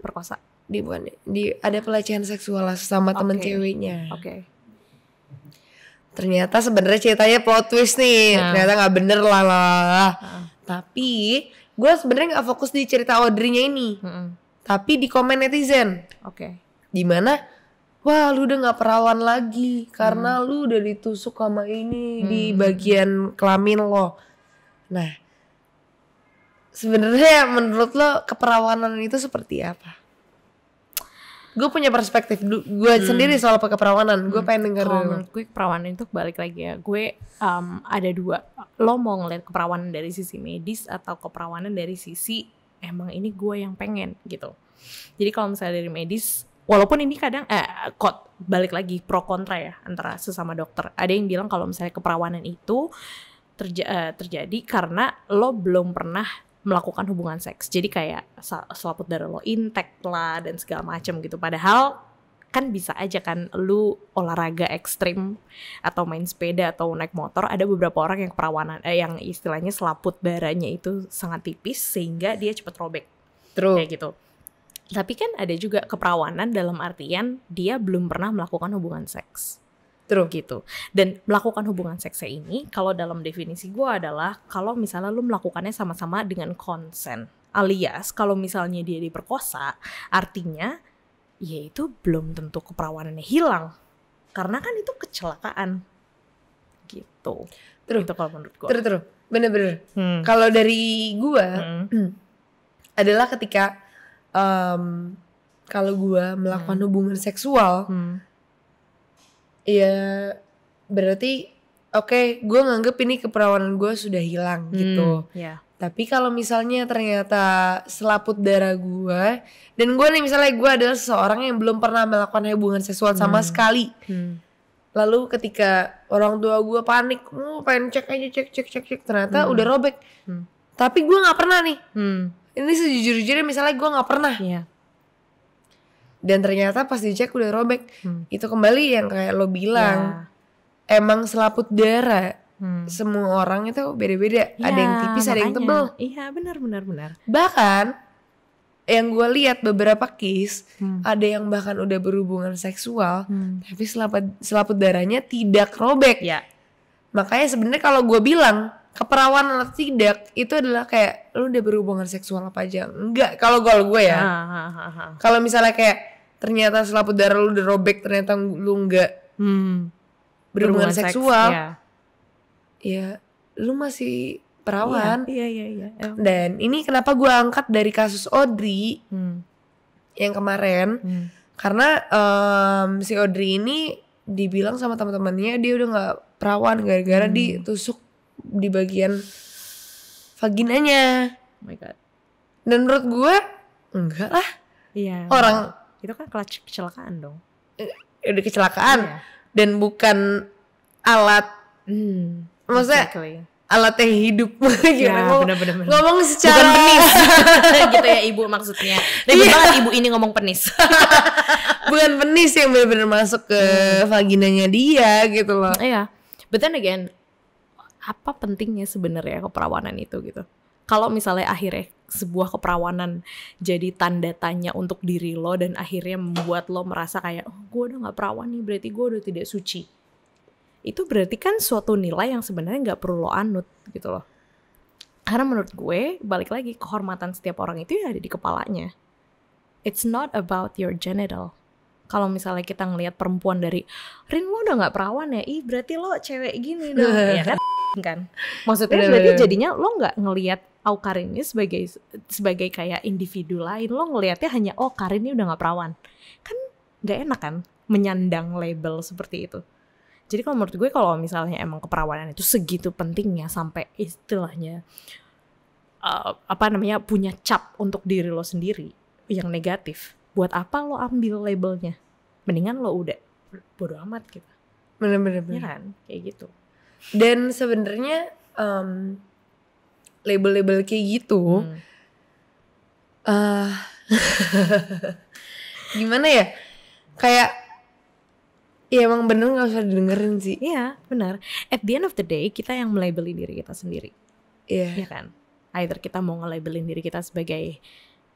perkosa. Ada pelecehan seksual lah sama temen ceweknya. Oke. Ternyata sebenarnya ceritanya plot twist nih. Ternyata nggak bener lah. Tapi gue sebenarnya nggak fokus di cerita Audrey-nya ini, tapi di komen netizen. Oke. Dimana, wah lu udah nggak perawan lagi karena lu udah ditusuk sama ini di bagian kelamin lo. Nah, sebenarnya menurut lo keperawanan itu seperti apa? Gue punya perspektif gue sendiri soal keperawanan. Gue pengen denger. Kalau menurut gue keperawanan itu balik lagi ya. Gue ada 2. Lo mau ngeliat keperawanan dari sisi medis atau keperawanan dari sisi emang ini gue yang pengen gitu. Jadi kalau misalnya dari medis, walaupun ini kadang balik lagi pro kontra ya antara sesama dokter. Ada yang bilang kalau misalnya keperawanan itu terjadi karena lo belum pernah melakukan hubungan seks. Jadi kayak selaput darah lo intact lah dan segala macam gitu. Padahal kan bisa aja kan lu olahraga ekstrim atau main sepeda atau naik motor, ada beberapa orang yang keperawanan yang istilahnya selaput darahnya itu sangat tipis sehingga dia cepat robek. True. Kayak gitu. Tapi kan ada juga keperawanan dalam artian dia belum pernah melakukan hubungan seks. True. Gitu. Dan melakukan hubungan seksnya ini kalau dalam definisi gue adalah kalau misalnya lu melakukannya sama-sama dengan konsen, alias kalau misalnya dia diperkosa, artinya ya itu belum tentu keperawanannya hilang karena kan itu kecelakaan gitu. Terus itu kalau menurut gue. Terus bener-bener. Kalau dari gue adalah ketika kalau gue melakukan hubungan seksual. Ya berarti oke, gue nganggep ini keperawanan gue sudah hilang gitu. Yeah. Tapi kalau misalnya ternyata selaput darah gue, dan gue nih misalnya gue adalah seseorang yang belum pernah melakukan hubungan seksual sama sekali. Lalu ketika orang tua gue panik, pengen cek aja cek ternyata udah robek. Tapi gue nggak pernah nih. Ini sejujur-jujurnya misalnya gue nggak pernah. Yeah. Dan ternyata pas dicek udah robek. Itu kembali yang kayak lo bilang, emang selaput darah semua orang itu beda-beda. Ada yang tipis, ada yang tebel. Iya benar. Bahkan yang gue lihat beberapa case, ada yang bahkan udah berhubungan seksual, tapi selaput darahnya tidak robek. Makanya sebenarnya kalau gue bilang keperawanan atau tidak itu adalah kayak lu udah berhubungan seksual apa aja. Enggak, kalau gue ya. Kalau misalnya kayak ternyata selaput darah lu udah robek, ternyata lu nggak berhubungan seksual, ya lu masih perawan. Iya. Dan ini kenapa gue angkat dari kasus Audrey yang kemarin, karena si Audrey ini dibilang sama teman-temannya dia udah nggak perawan gara-gara ditusuk di bagian vaginanya. Oh my god. Dan menurut gue enggak lah. Iya. Orang itu kan kecelakaan dong. Udah kecelakaan dan bukan alat. Maksudnya alat yang hidup. Bener. Ngomong secara bukan penis. Gitu ya ibu maksudnya. Ribet banget ibu ini ngomong penis. Bukan penis yang benar-benar masuk ke vaginanya dia gitu loh. Iya. But then again, apa pentingnya sebenarnya keperawanan itu gitu? Kalau misalnya akhirnya sebuah keperawanan jadi tanda tanya untuk diri lo dan akhirnya membuat lo merasa kayak gue udah nggak perawan nih, berarti gue udah tidak suci. Itu berarti kan suatu nilai yang sebenarnya nggak perlu lo anut gitu loh. Karena menurut gue balik lagi kehormatan setiap orang itu ya ada di kepalanya. It's not about your genital. Kalau misalnya kita ngelihat perempuan dari Rin lo udah nggak perawan ya, ih berarti lo cewek gini dong, ya kan? Maksudnya berarti jadinya lo nggak ngelihat Karin ini sebagai kayak individu lain, lo ngelihatnya hanya Karin ini udah nggak perawan, kan nggak enak kan menyandang label seperti itu. Jadi kalau menurut gue kalau misalnya emang keperawanan itu segitu pentingnya sampai istilahnya punya cap untuk diri lo sendiri yang negatif, buat apa lo ambil labelnya? Mendingan lo udah bodo amat gitu. Bener. Ya kan? Kayak gitu. Dan sebenarnya label-label kayak gitu gimana ya? Kayak ya emang bener gak usah didengerin sih. Iya benar. At the end of the day kita yang melabeli diri kita sendiri. Iya kan? Either kita mau nge-labelin diri kita sebagai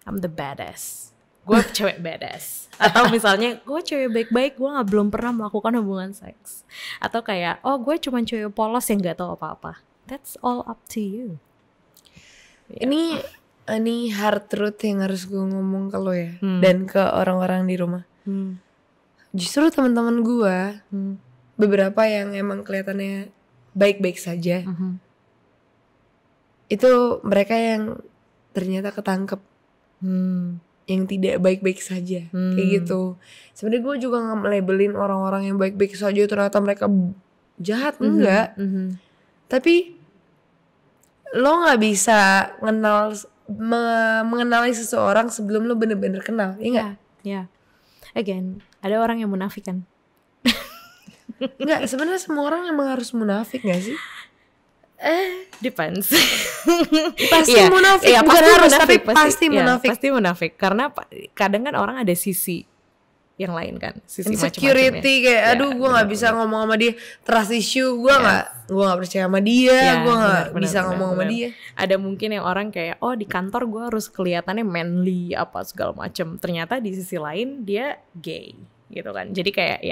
I'm the badass, gue cewek badass, atau misalnya gue cewek baik-baik, gue belum pernah melakukan hubungan seks, atau kayak gue cuma cewek polos yang nggak tahu apa-apa. That's all up to you. Ini hard truth yang harus gue ngomong ke lo ya, dan ke orang-orang di rumah. Justru teman-teman gue beberapa yang emang kelihatannya baik-baik saja, itu mereka yang ternyata ketangkep yang tidak baik-baik saja, kayak gitu. Sebenarnya gue juga nggak labelin orang-orang yang baik-baik saja ternyata mereka jahat, enggak. Tapi lo nggak bisa mengenali seseorang sebelum lo bener-bener kenal, ya nggak? Ya. Again, ada orang yang munafik kan? Nggak, sebenarnya semua orang emang harus munafik nggak sih? Depends. Pasti munafik, bukan pasti harus, munafik, tapi pasti munafik. Pasti munafik, karena kadang kan orang ada sisi yang lain kan, sisi insecurity kayak aduh gue nggak bisa ngomong sama dia, trust issue, gue nggak percaya sama dia, gue nggak bisa ngomong sama dia. Ada mungkin yang orang kayak di kantor gue harus kelihatannya manly apa segala macem, ternyata di sisi lain dia gay gitu kan. Jadi kayak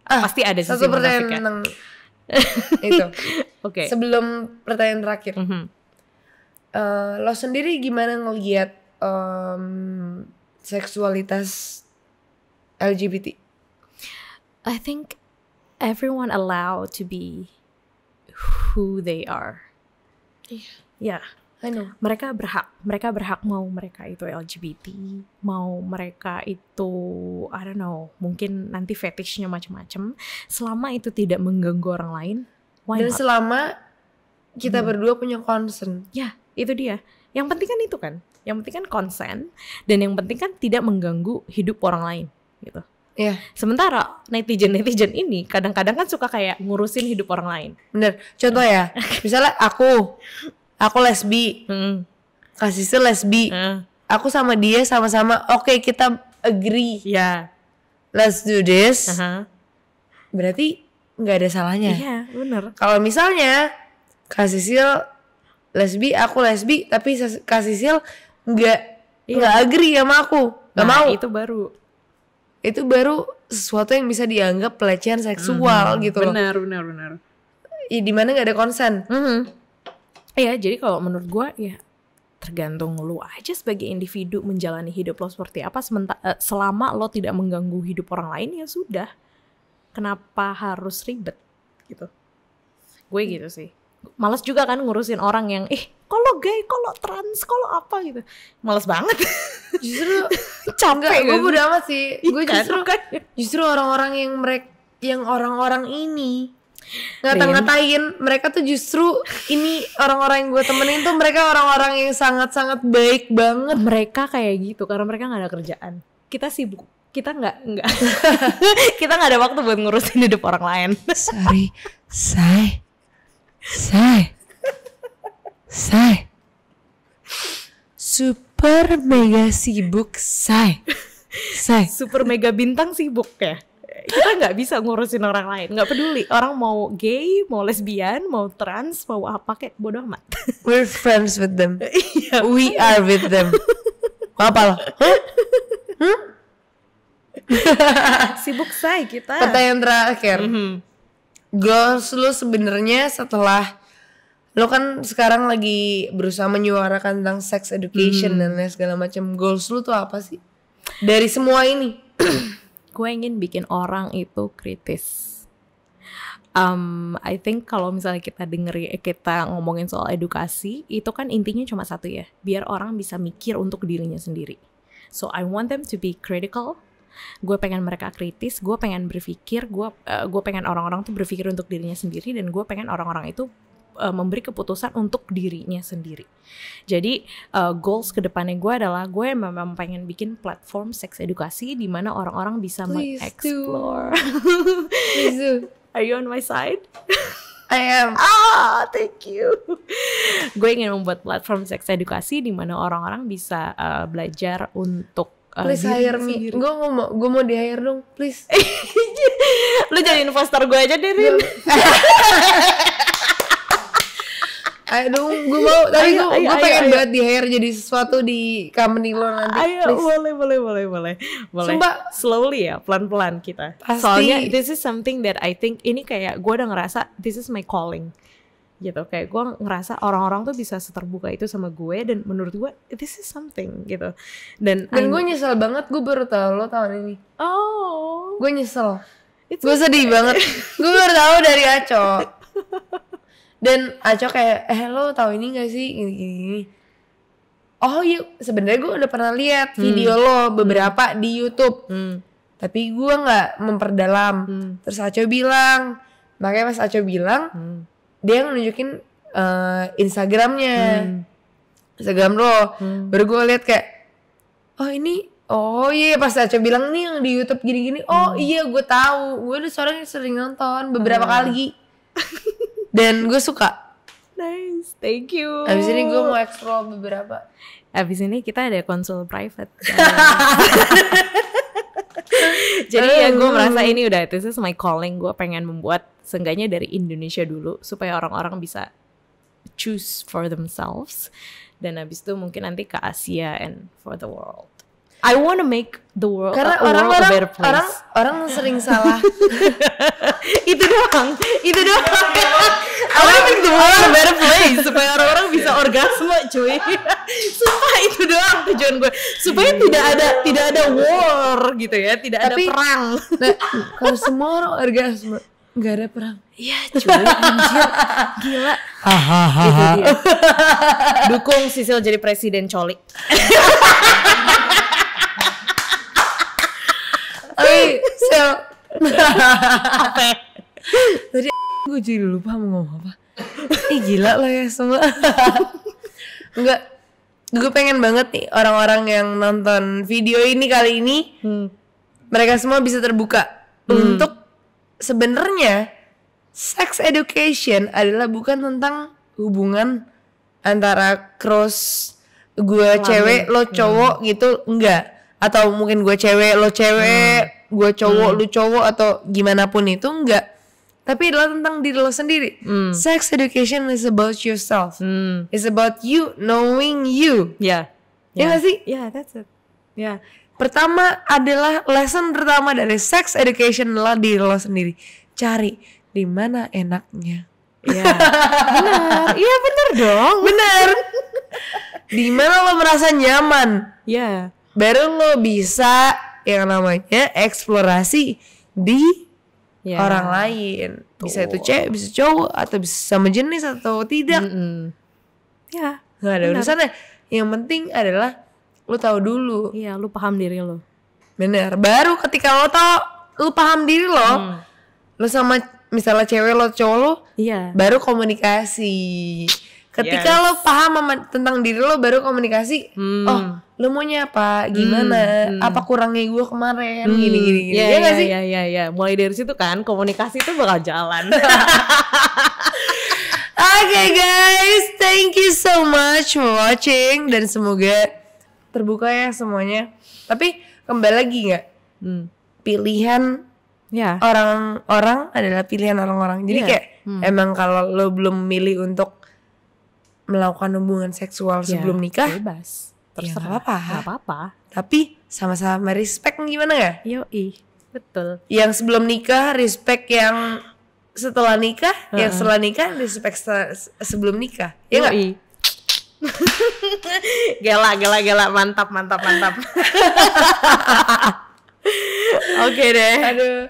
pasti ada sisi munafik ya. Itu. Oke. Sebelum pertanyaan terakhir, lo sendiri gimana ngelihat seksualitas LGBT? I think everyone allowed to be who they are. Yeah, I know. Mereka berhak mau mereka itu LGBT, mau mereka itu I don't know, mungkin nanti fetishnya macam-macam, selama itu tidak mengganggu orang lain. Dan selama kita berdua punya concern. Ya, itu dia. Yang penting kan itu kan. Yang penting kan konsen, dan yang penting kan tidak mengganggu hidup orang lain gitu. Iya. Sementara netizen ini kadang-kadang kan suka kayak ngurusin hidup orang lain. Bener. Contoh ya, misalnya aku lesbi, Kasih lesbi, aku sama dia sama-sama oke, kita agree. Ya. Let's do this. Berarti nggak ada salahnya. Iya, bener. Kalau misalnya Kasih lesbi, aku lesbi, tapi Kasih nggak agree sama aku, nggak mau. Itu baru sesuatu yang bisa dianggap pelecehan seksual gitu loh. Benar. Ya, di mana nggak ada konsen. Iya, jadi kalau menurut gue ya tergantung lu aja sebagai individu menjalani hidup lo seperti apa. Selama lo tidak mengganggu hidup orang lain, ya sudah. Kenapa harus ribet gitu? Gue gitu sih. Males juga kan ngurusin orang yang kalau gay, kalau trans, kalau apa gitu. Males banget. Justru capek. Gue bodo amat sih. Gue kan? justru orang-orang yang orang-orang ini ngata-ngatain mereka tuh, justru ini orang-orang yang gue temenin tuh mereka orang-orang yang sangat-sangat baik banget. Mereka kayak gitu karena mereka nggak ada kerjaan. Kita sibuk, kita nggak kita nggak ada waktu buat ngurusin hidup orang lain. Sorry, say super mega sibuk, say super mega bintang sibuk ya. Kita nggak bisa ngurusin orang lain, nggak peduli orang mau gay, mau lesbian, mau trans, mau apa, kayak bodoh amat. We're friends with them. We are with them. Apa lo? Sibuk say kita. Pertanyaan terakhir. Goals lu sebenarnya setelah lo kan sekarang lagi berusaha menyuarakan tentang sex education dan segala macam, goals lu tuh apa sih dari semua ini? Gue ingin bikin orang itu kritis. I think kalau misalnya kita ngomongin soal edukasi, itu kan intinya cuma satu ya, biar orang bisa mikir untuk dirinya sendiri. So I want them to be critical. Gue pengen mereka kritis, gue pengen berpikir, gue pengen orang-orang tuh berpikir untuk dirinya sendiri, dan gue pengen orang-orang itu memberi keputusan untuk dirinya sendiri. Jadi goals kedepannya gue adalah gue memang pengen bikin platform seks edukasi di mana orang-orang bisa mengeksplor. Please do. Are you on my side? I am. Thank you. Gue ingin membuat platform seks edukasi di mana orang-orang bisa belajar untuk please hire me. Gue mau di hire dong, please. Lu jadi investor gue aja deh, Rin. Ayo dong, gue mau. Tapi gue pengen banget di hire jadi sesuatu di company lo nanti. Ayo, boleh. Sumpah. Slowly ya, pelan-pelan kita. Pasti. Soalnya this is something that I think ini kayak gue udah ngerasa this is my calling. Gitu, kayak gue ngerasa orang-orang tuh bisa seterbuka itu sama gue, dan menurut gue this is something gitu. Dan gue nyesel banget, gue baru tahu lo tahun ini. Gue nyesel. Gue sedih banget. Gue baru tahu dari Aco. Dan Aco kayak lo tahu ini gak sih gini. Oh iya, sebenarnya gue udah pernah lihat video lo beberapa di YouTube. Tapi gue nggak memperdalam. Terus Aco bilang, makanya pas Aco bilang dia nunjukin Instagramnya, Instagram lo. Baru gue lihat kayak, oh iya, pas Aco bilang nih yang di YouTube gini-gini. Oh iya, gue tahu. Gue udah sering nonton beberapa kali. Dan gue suka. Nice, thank you. Abis ini gue mau explore beberapa. Abis ini kita ada konsul private. Jadi ya gue merasa ini udah, this is my calling. Gue pengen membuat seenggaknya dari Indonesia dulu, supaya orang-orang bisa choose for themselves. Dan abis itu mungkin nanti ke Asia and for the world. I want to make the world, karena a better place. Orang sering salah. Itu doang. I want to make the world a better place, supaya orang-orang bisa orgasme, cuy. Sumpah itu doang tujuan gue. Supaya tidak ada war gitu ya, tidak ada perang. Nah, kalau semua orang orgasme, nggak ada perang. Iya, cuy, anjir. Gila. Itu dia. Dukung Sisil jadi presiden coli. Sel. Tadi gue jadi lupa mau ngomong apa. Gila lah ya semua. Enggak, gue pengen banget nih orang-orang yang nonton video ini kali ini, mereka semua bisa terbuka untuk sebenarnya sex education adalah bukan tentang hubungan antara cross gue cewek lo cowok gitu, enggak. Atau mungkin gue cewek, lo cewek, gue cowok, lu cowok, atau gimana pun itu, enggak. Tapi adalah tentang diri lo sendiri. Sex education is about yourself. It's about you knowing you. Ya gak sih? That's it. Pertama adalah lesson pertama dari sex education adalah diri lo sendiri. Cari di mana enaknya. Benar. Iya benar dong. Benar. dimana lo merasa nyaman. Iya. Baru lo bisa yang namanya eksplorasi di orang lain. Bisa itu cewek, bisa cowok, atau bisa sama jenis atau tidak. Ya, nggak ada urusannya. Yang penting adalah lo tahu dulu. Iya, lo paham diri lo. Bener. Baru ketika lo paham diri lo, lo sama misalnya cewek lo cowok lo, baru komunikasi. Ketika lo paham tentang diri lo, baru komunikasi. Oh, lo maunya apa? Gimana? Apa kurangnya gue kemarin? Gini. Iya nggak sih? Iya. Mulai dari situ kan komunikasi itu bakal jalan. Okay guys, thank you so much for watching, dan semoga terbuka ya semuanya. Tapi kembali lagi nggak? Pilihan orang-orang adalah pilihan orang-orang. Jadi kayak emang kalau lo belum milih untuk melakukan hubungan seksual sebelum nikah, bebas, terserah, nggak apa-apa. Tapi sama-sama respect, gimana ya? Yoi, betul. Yang sebelum nikah respect yang setelah nikah, yang setelah nikah respect sebelum nikah. Ya nggak? Gela, mantap. Oke deh. Aduh.